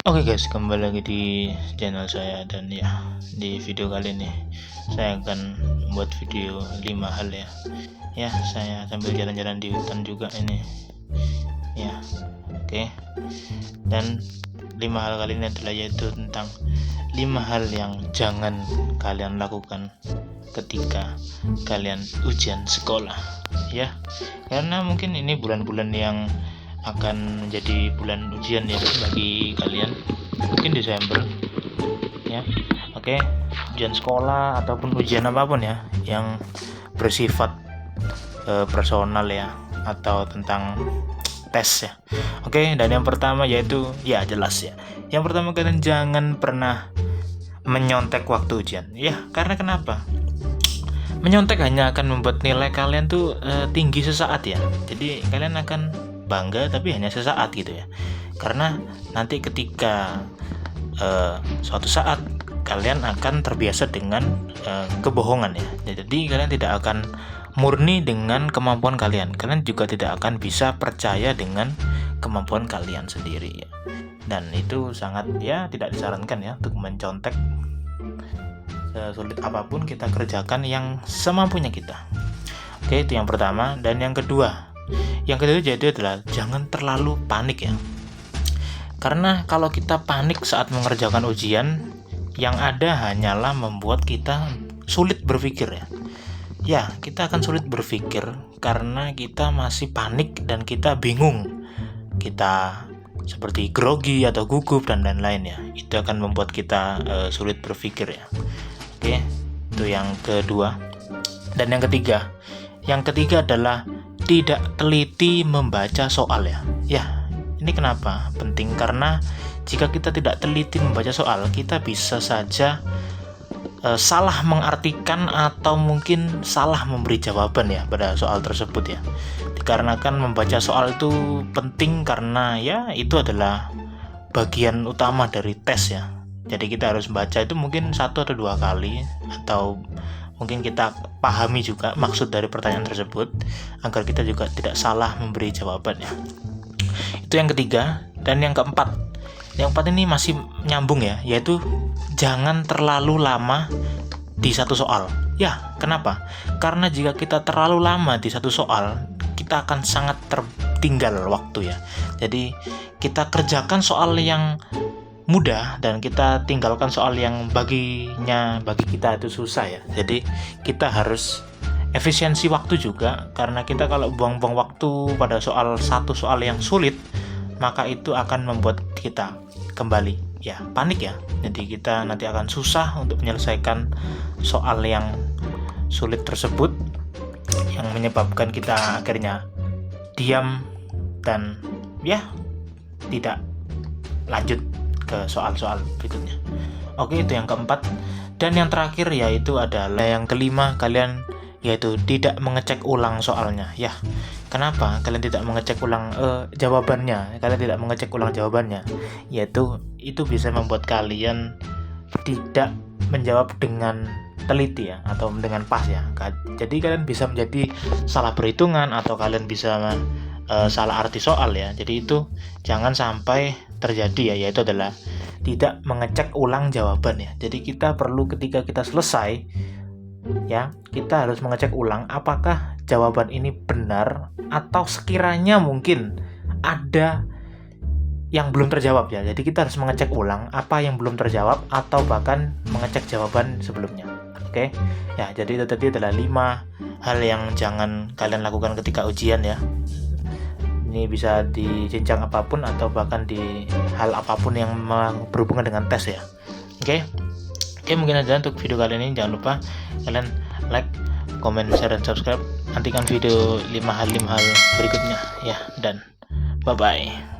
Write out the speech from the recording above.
Oke guys, kembali lagi di channel saya, dan ya, di video kali ini saya akan membuat video 5 hal ya. Ya, saya sambil jalan-jalan di hutan juga ini. Ya, oke. Dan 5 hal kali ini adalah yaitu tentang 5 hal yang jangan kalian lakukan ketika kalian ujian sekolah. Ya, karena mungkin ini bulan-bulan yang akan menjadi bulan ujian ya bagi kalian, mungkin Desember ya. Oke, ujian sekolah ataupun ujian apapun ya yang bersifat personal ya, atau tentang tes ya. Oke, dan yang pertama yaitu ya jelas ya, yang pertama kalian jangan pernah menyontek waktu ujian ya. Karena kenapa? Menyontek hanya akan membuat nilai kalian tuh tinggi sesaat ya. Jadi kalian akan bangga tapi hanya sesaat gitu ya. Karena nanti ketika suatu saat kalian akan terbiasa dengan kebohongan ya. Jadi kalian tidak akan murni dengan kemampuan kalian. Kalian juga tidak akan bisa percaya dengan kemampuan kalian sendiri ya. Dan itu sangat ya tidak disarankan ya untuk mencontek. Sulit apapun kita kerjakan yang semampunya kita. Oke, itu yang pertama. Dan yang kedua jadi adalah jangan terlalu panik ya. Karena kalau kita panik saat mengerjakan ujian, yang ada hanyalah membuat kita sulit berpikir ya. Ya, kita akan sulit berpikir karena kita masih panik dan kita bingung. Kita seperti grogi atau gugup dan lain-lain ya. Itu akan membuat kita sulit berpikir ya. Oke, itu yang kedua. Dan yang ketiga adalah tidak teliti membaca soal ya. Ya, ini kenapa penting? Karena jika kita tidak teliti membaca soal, kita bisa saja salah mengartikan atau mungkin salah memberi jawaban ya pada soal tersebut ya. Dikarenakan membaca soal itu penting karena ya itu adalah bagian utama dari tes ya. Jadi kita harus membaca itu mungkin 1 atau 2 kali, atau mungkin kita pahami juga maksud dari pertanyaan tersebut agar kita juga tidak salah memberi jawabannya. Itu yang ketiga. Dan yang keempat ini masih nyambung ya, yaitu jangan terlalu lama di satu soal ya. Kenapa? Karena jika kita terlalu lama di satu soal, kita akan sangat tertinggal waktu ya. Jadi kita kerjakan soal yang mudah dan kita tinggalkan soal yang bagi kita itu susah ya. Jadi kita harus efisiensi waktu juga, karena kita kalau buang-buang waktu pada satu soal yang sulit, maka itu akan membuat kita kembali ya panik ya. Jadi kita nanti akan susah untuk menyelesaikan soal yang sulit tersebut, yang menyebabkan kita akhirnya diam dan ya tidak lanjut ke soal-soal berikutnya. Oke, itu yang keempat. Dan yang terakhir yaitu adalah yang kelima, kalian yaitu tidak mengecek ulang soalnya ya. Kenapa kalian tidak mengecek ulang jawabannya? Kalian tidak mengecek ulang jawabannya, yaitu itu bisa membuat kalian tidak menjawab dengan teliti ya, atau dengan pas ya. Jadi kalian bisa menjadi salah perhitungan, atau kalian bisa salah arti soal ya. Jadi itu jangan sampai terjadi ya, yaitu adalah tidak mengecek ulang jawaban ya. Jadi kita perlu ketika kita selesai ya, kita harus mengecek ulang apakah jawaban ini benar, atau sekiranya mungkin ada yang belum terjawab ya. Jadi kita harus mengecek ulang apa yang belum terjawab, atau bahkan mengecek jawaban sebelumnya. Oke ya, jadi itu tadi adalah 5 hal yang jangan kalian lakukan ketika ujian ya. Ini bisa di jenjang apapun atau bahkan di hal apapun yang berhubungan dengan tes ya. Oke, mungkin aja untuk video kali ini. Jangan lupa kalian like, comment, share, dan subscribe. Nantikan video 5 hal berikutnya ya. Dan bye bye.